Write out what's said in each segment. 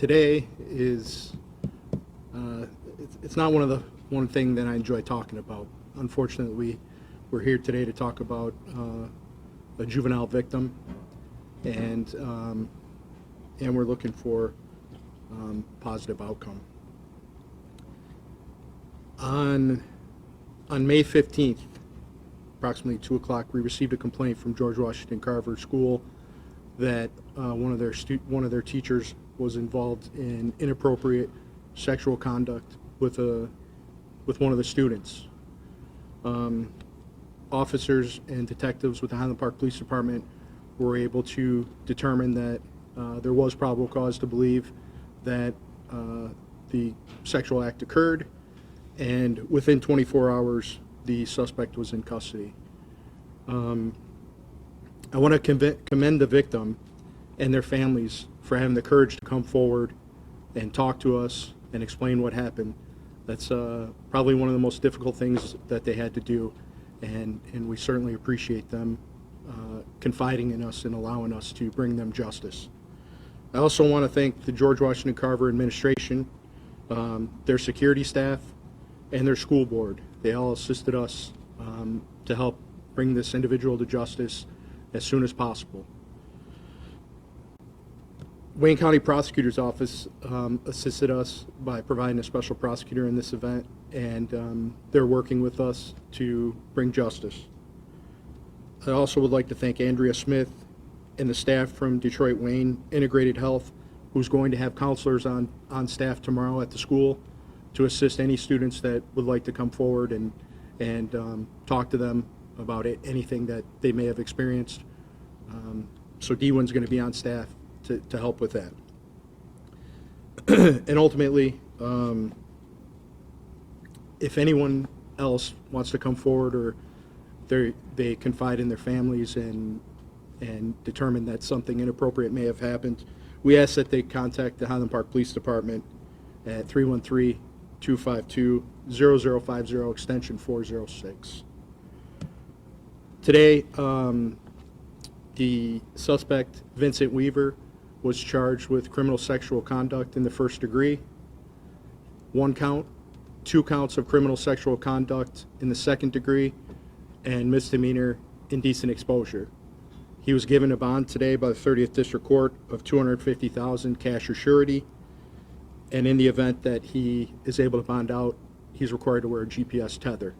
today is it's not one thing that I enjoy talking about. Unfortunately, we're here today to talk about a juvenile victim, and we're looking for positive outcome. On May 15th, approximately 2 o'clock, we received a complaint from George Washington Carver School that one of their teachers was involved in inappropriate sexual conduct with one of the students. Officers and detectives with the Highland Park Police Department were able to determine that there was probable cause to believe that the sexual act occurred, and within 24 hours, the suspect was in custody. I want to commend the victim and their families for having the courage to come forward and talk to us and explain what happened. That's probably one of the most difficult things that they had to do, and we certainly appreciate them confiding in us and allowing us to bring them justice. I also want to thank the George Washington Carver administration, their security staff, and their school board. They all assisted us to help bring this individual to justice as soon as possible. Wayne County Prosecutor's Office assisted us by providing a special prosecutor in this event, and they're working with us to bring justice. I also would like to thank Andrea Smith and the staff from Detroit Wayne Integrated Health, who's going to have counselors on staff tomorrow at the school to assist any students that would like to come forward and talk to them about anything that they may have experienced. So D1's going to be on staff to help with that. And ultimately, if anyone else wants to come forward, or they confide in their families and determine that something inappropriate may have happened, we ask that they contact the Highland Park Police Department at 313-252-0050, extension 406. Today, the suspect, Vincent Weaver, was charged with criminal sexual conduct in the first degree, 1 count, 2 counts of criminal sexual conduct in the second degree, and misdemeanor indecent exposure. He was given a bond today by the 30th District Court of $250,000 cash or surety, and in the event that he is able to bond out, he's required to wear a GPS tether.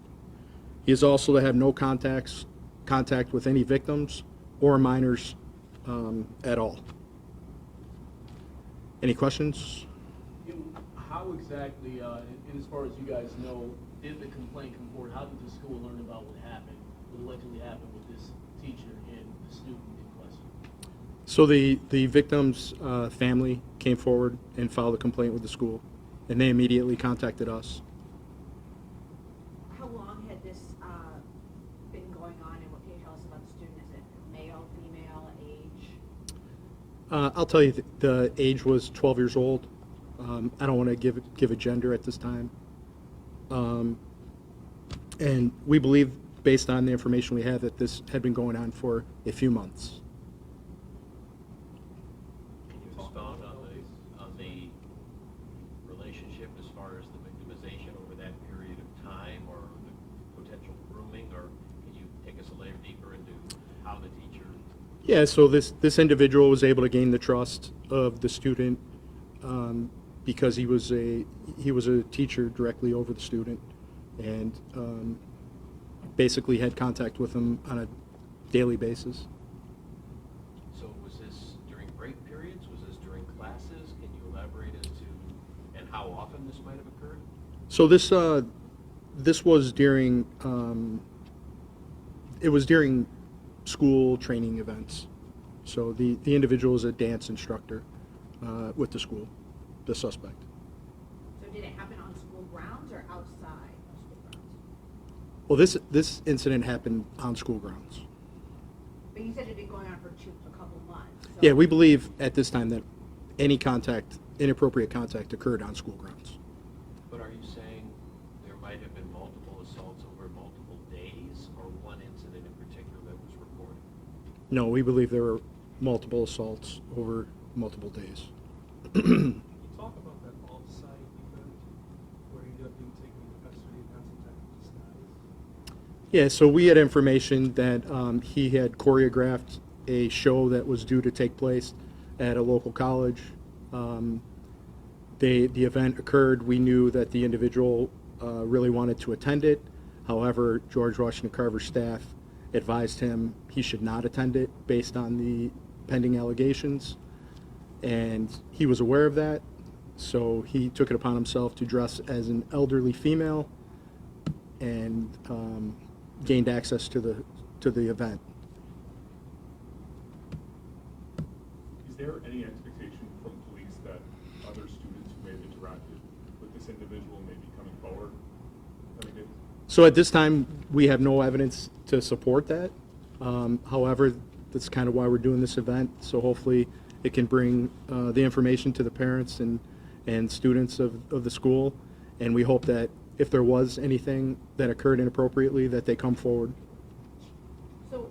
He is also to have no contact with any victims or minors at all. Any questions? How exactly, and as far as you guys know, did the complaint come forward? How did the school learn about what allegedly happened with this teacher and the student in question? So the victim's family came forward and filed a complaint with the school, and they immediately contacted us. How long had this been going on, and what can you tell us about the student? Is it male, female, age? I'll tell you, the age was 12 years old. I don't want to give a gender at this time. And we believe, based on the information we have, that this had been going on for a few months. Can you expound on the relationship as far as the victimization over that period of time, or the potential grooming, or can you take us a layer deeper into how the teacher? Yeah, so this individual was able to gain the trust of the student because he was a teacher directly over the student, and basically had contact with him on a daily basis. So was this during break periods? Was this during classes? Can you elaborate as to and how often this might have occurred? So this was during it was during school training events. So the individual is a dance instructor with the school, the suspect. So did it happen on school grounds or outside of school grounds? Well, this incident happened on school grounds. But you said it had been going on for a couple months. So Yeah, we believe at this time that any inappropriate contact occurred on school grounds. But are you saying there might have been multiple assaults over multiple days, or one incident in particular that was reported? No, we believe there were multiple assaults over multiple days. Yeah, so we had information that he had choreographed a show that was due to take place at a local college. The event occurred. We knew that the individual really wanted to attend it. However, George Washington Carver staff advised him he should not attend it based on the pending allegations. And he was aware of that, so he took it upon himself to dress as an elderly female and gained access to the event. Is there any expectation from police that other students who may have interacted with this individual may be coming forward? So at this time, we have no evidence to support that. However, that's kind of why we're doing this event. So hopefully it can bring the information to the parents and students of the school. And we hope that if there was anything that occurred inappropriately, that they come forward. So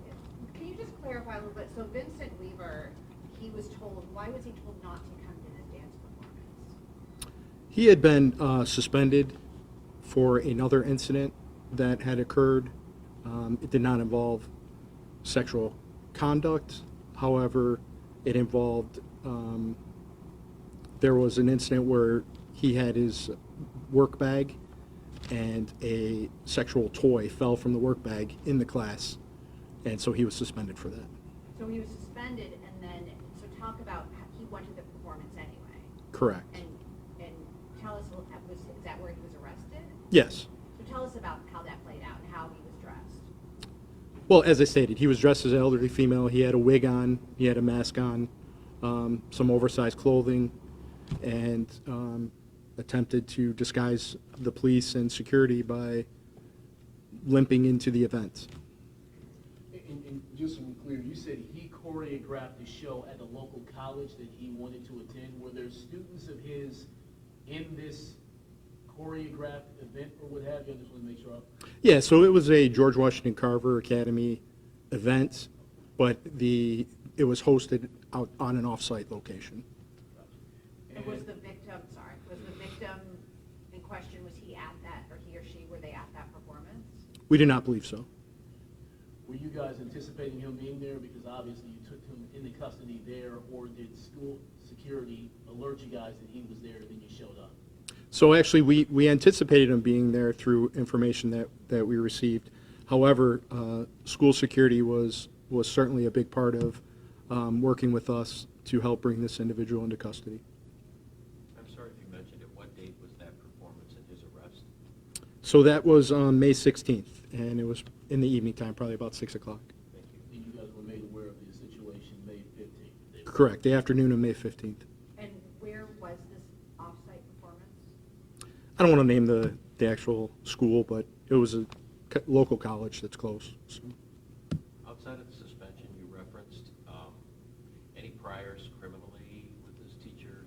can you just clarify a little bit? So Vincent Weaver, he was told, why was he told not to come to this dance performance? He had been suspended for another incident that had occurred. It did not involve sexual conduct. However, it involved, there was an incident where he had his work bag and a sexual toy fell from the work bag in the class, and so he was suspended for that. So he was suspended, and then, so talk about, he went to the performance anyway. Correct. And tell us, is that where he was arrested? Yes. So tell us about how that played out and how he was dressed. Well, as I stated, he was dressed as an elderly female. He had a wig on, he had a mask on, some oversized clothing, and attempted to disguise the police and security by limping into the event. And just so we're clear, you said he choreographed a show at the local college that he wanted to attend. Were there students of his in this choreographed event or what have you? I just want to make sure. Yeah, so it was a George Washington Carver Academy event, but it was hosted out on an off-site location. And was the victim in question, was he at that, or he or she, were they at that performance? We do not believe so. Were you guys anticipating him being there? Because obviously you took him into custody there, or did school security alert you guys that he was there and then you showed up? So actually, we anticipated him being there through information that we received. However, school security was certainly a big part of working with us to help bring this individual into custody. I'm sorry if you mentioned it. What date was that performance and his arrest? So that was on May 16th, and it was in the evening time, probably about 6 o'clock. Thank you. And you guys were made aware of the situation May 15th? Correct, the afternoon of May 15th. And where was this off-site performance? I don't want to name the actual school, but it was a local college that's close. So. Outside of the suspension, you referenced any priors criminally with this teacher.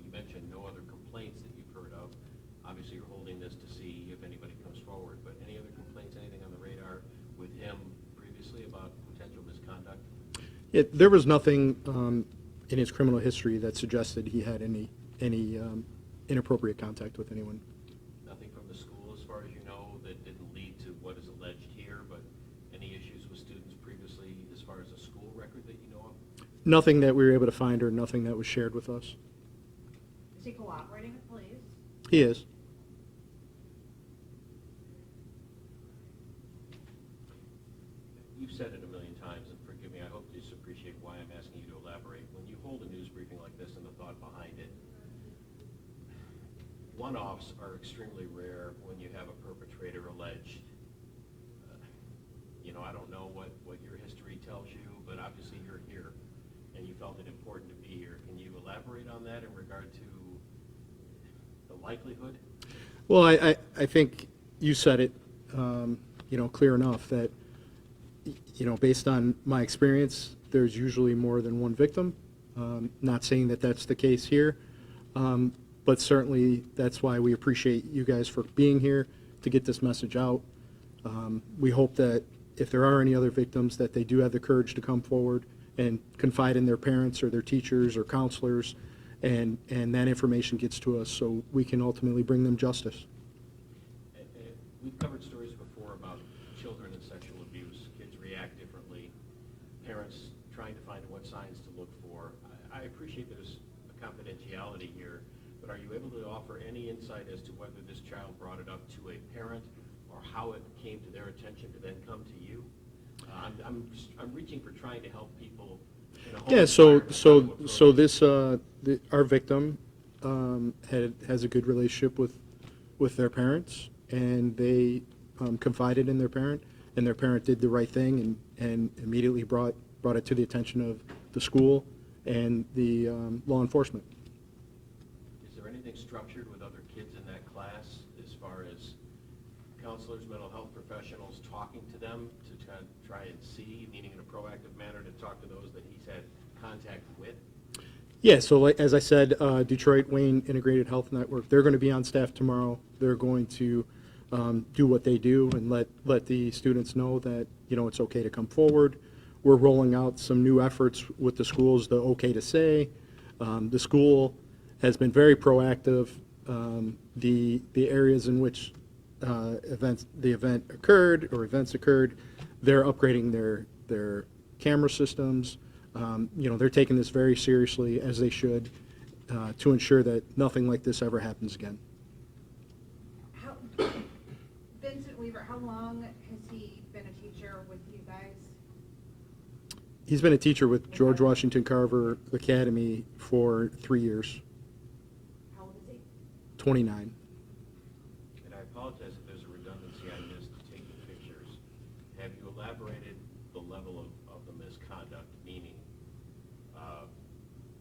You mentioned no other complaints that you've heard of. Obviously, you're holding this to see if anybody comes forward, but any other complaints, anything on the radar with him previously about potential misconduct? Yeah, there was nothing in his criminal history that suggested he had any inappropriate contact with anyone. Nothing from the school, as far as you know, that didn't lead to what is alleged here, but any issues with students previously as far as a school record that you know of? Nothing that we were able to find or nothing that was shared with us. Is he cooperating with police? He is. You've said it a million times, and forgive me, I hope you just appreciate why I'm asking you to elaborate. When you hold a news briefing like this and the thought behind it, one-offs are extremely rare when you have a perpetrator alleged. I don't know what your history tells you, but obviously you're here, and you felt it important to be here. Can you elaborate on that in regard to the likelihood? Well, I think you said it, clear enough that, based on my experience, there's usually more than one victim. Not saying that that's the case here, but certainly that's why we appreciate you guys for being here to get this message out. We hope that if there are any other victims, that they do have the courage to come forward and confide in their parents or their teachers or counselors, and that information gets to us so we can ultimately bring them justice. We've covered stories before confidentiality here, but are you able to offer any insight as to whether this child brought it up to a parent or how it came to their attention to then come to you? I'm reaching for trying to help people in a home Yeah, so environment. so this our victim has a good relationship with their parents, and they confided in their parent, and their parent did the right thing and immediately brought it to the attention of the school and the law enforcement. Is there anything structured with other kids in that class as far as counselors, mental health professionals talking to them to try and see, meaning in a proactive manner to talk to those that he's had contact with? Yeah, so like, as I said, Detroit Wayne Integrated Health Network, they're going to be on staff tomorrow. They're going to do what they do and let the students know that, you know, it's okay to come forward. We're rolling out some new efforts with the schools, the okay to say. The school has been very proactive. The areas in which the event occurred or events occurred, they're upgrading their camera systems. You know, they're taking this very seriously, as they should, to ensure that nothing like this ever happens again. Vincent Weaver, how long has he been a teacher with you guys? He's been a teacher with George Washington Carver Academy for 3 years, How old is he? 29. And I apologize if there's a redundancy I missed taking pictures. Have you elaborated the level of the misconduct, meaning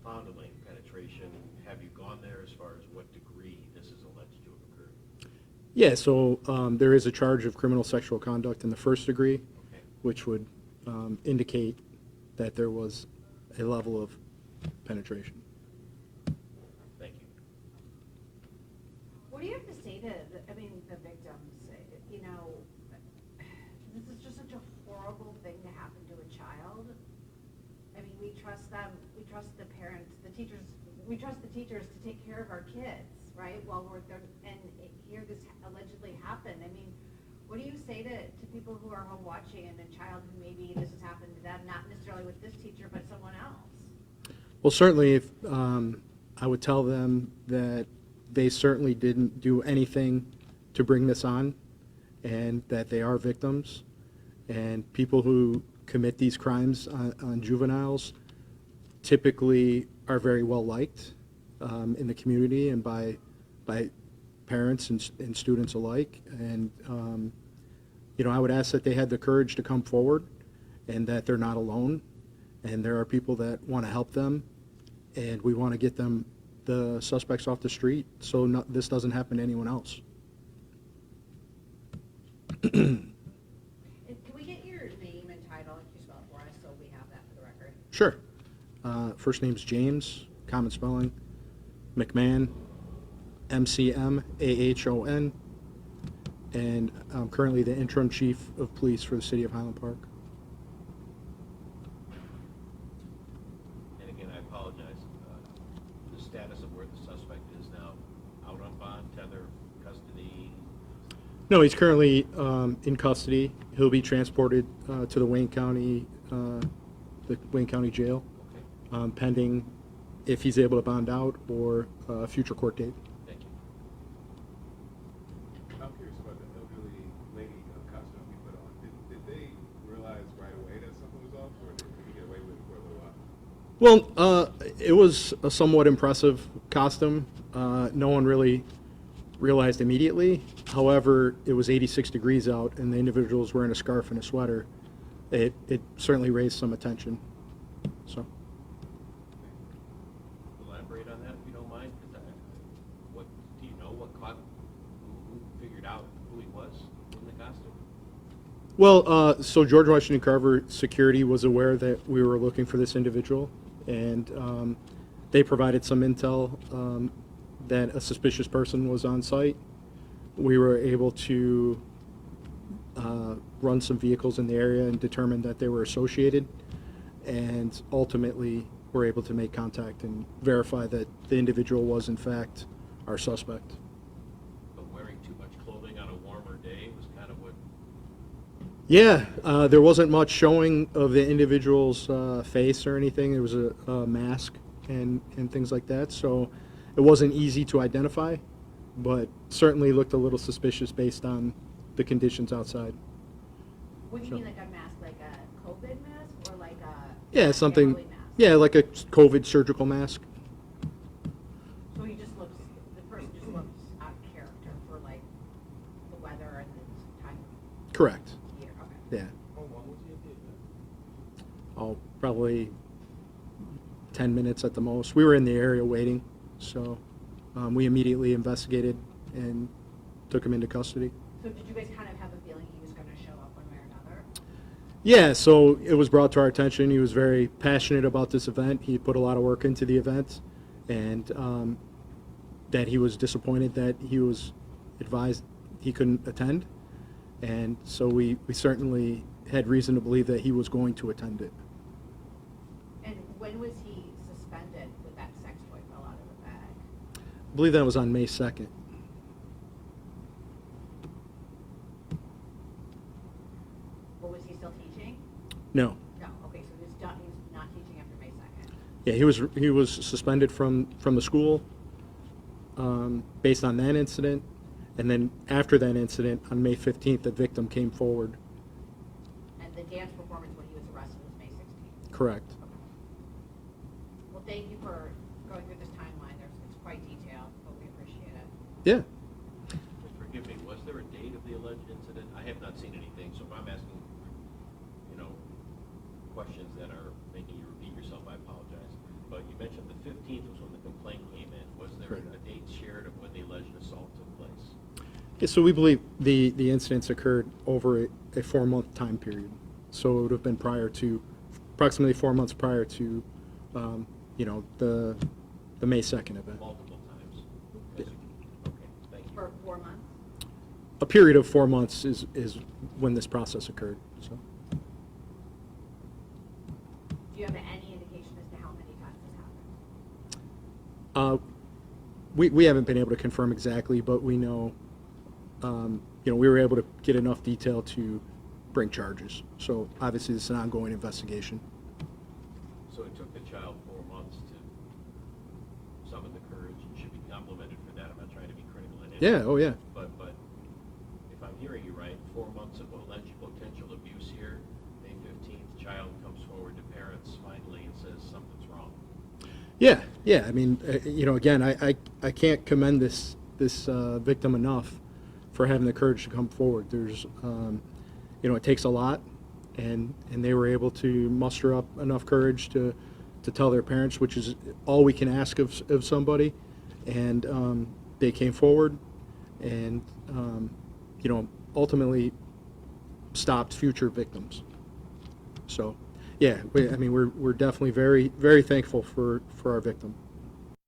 fondling, penetration? Have you gone there as far as what degree this is alleged to have occurred? Yeah, so there is a charge of criminal sexual conduct in the first degree, Okay. which would indicate that there was a level of penetration. Thank you. What do you have to say to, the victims? You know, this is just such a horrible thing to happen to a child. I mean, we trust them, we trust the parents, the teachers, we trust the teachers to take care of our kids, right? While we're there, and here this allegedly happened. I mean, what do you say to people who are home watching and a child who maybe this has happened to them, not necessarily with this teacher, but someone else? Well, certainly, if I would tell them that they certainly didn't do anything to bring this on, and that they are victims, and people who commit these crimes on juveniles typically are very well liked in the community and by parents and students alike. And you know, I would ask that they had the courage to come forward, and that they're not alone, and there are people that want to help them, and we want to get them, the suspects, off the street so this doesn't happen to anyone else. And can we get your name and title, if you spell it for us, so we have that for the record? Sure. First name's James, common spelling, McMahon, McMahon, and I'm currently the interim chief of police for the city of Highland Park. And again, I apologize. The status of where the suspect is now, out on bond, tether, custody? No, he's currently in custody. He'll be transported to the Wayne County Jail, Okay, pending if he's able to bond out or a future court date. thank you. I'm curious about the elderly lady costume you put on. Did they realize right away that something was off, or did he get away with it for a little while? Well, it was a somewhat impressive costume. No one really realized immediately. However, it was 86 degrees out, and the individual was wearing a scarf and a sweater. It certainly raised some attention. So. Elaborate on that if you don't mind, because what, do you know what who figured out who he was in the costume? Well, so George Washington Carver Security was aware that we were looking for this individual, and they provided some intel that a suspicious person was on site. We were able to run some vehicles in the area and determine that they were associated, and ultimately were able to make contact and verify that the individual was in fact our suspect. But wearing too much clothing on a warmer day was kind of what... Yeah, there wasn't much showing of the individual's face or anything. There was a mask and things like that. So it wasn't easy to identify, but certainly looked a little suspicious based on the conditions outside. What do you So- mean, like a mask, like a COVID mask, or like a? Yeah, something, family mask? yeah, like a COVID surgical mask. So he just looks, the person just looks out of character for like the weather and the time Correct, of year, okay. yeah. How long was he at the event? Oh, probably 10 minutes at the most. We were in the area waiting, so we immediately investigated and took him into custody. So did you guys kind of have a feeling he was gonna show up one way or another? Yeah, so it was brought to our attention. He was very passionate about this event. He put a lot of work into the event, and that he was disappointed that he was advised he couldn't attend. And so we certainly had reason to believe that he was going to attend it. And when was he suspended with that sex toy fell out of the bag? I believe that was on May 2nd. Or was he still teaching? No. No, okay, so he was done, he was not teaching after May 2nd. Yeah, he was suspended from the school based on that incident, and then after that incident, on May 15th, the victim came forward. And the dance performance when he was arrested was May 16th. Correct. Well, thank you for going through this timeline. It's quite detailed, but we appreciate it. Yeah. Just forgive me, was there a date of the alleged incident? I have not seen anything, so if I'm asking, questions that are making you repeat yourself, I apologize. But you mentioned the 15th was when the complaint came in. Was there Correct. a date shared of when the alleged assault took place? Yeah, so we believe the incidents occurred over a 4-month time period. So it would have been approximately 4 months prior to, the May 2nd event. Multiple times? Yeah. Okay, thank you. For 4 months? A period of 4 months is when this process occurred, so. Do you have any indication as to how many times this happened? We haven't been able to confirm exactly, but we know, we were able to get enough detail to bring charges. So obviously, this is an ongoing investigation. So it took the child 4 months to summon the courage and should be complimented for that. I'm not trying to be critical in any Yeah, oh yeah. But if I'm hearing you right, 4 months of alleged potential abuse here, May 15th, child comes forward to parents finally and says something's wrong. Yeah. I mean, again, I can't commend this victim enough for having the courage to come forward. There's, it takes a lot, and they were able to muster up enough courage to tell their parents, which is all we can ask of somebody. And they came forward, and ultimately stopped future victims. So, yeah, we're definitely very, very thankful for our victim.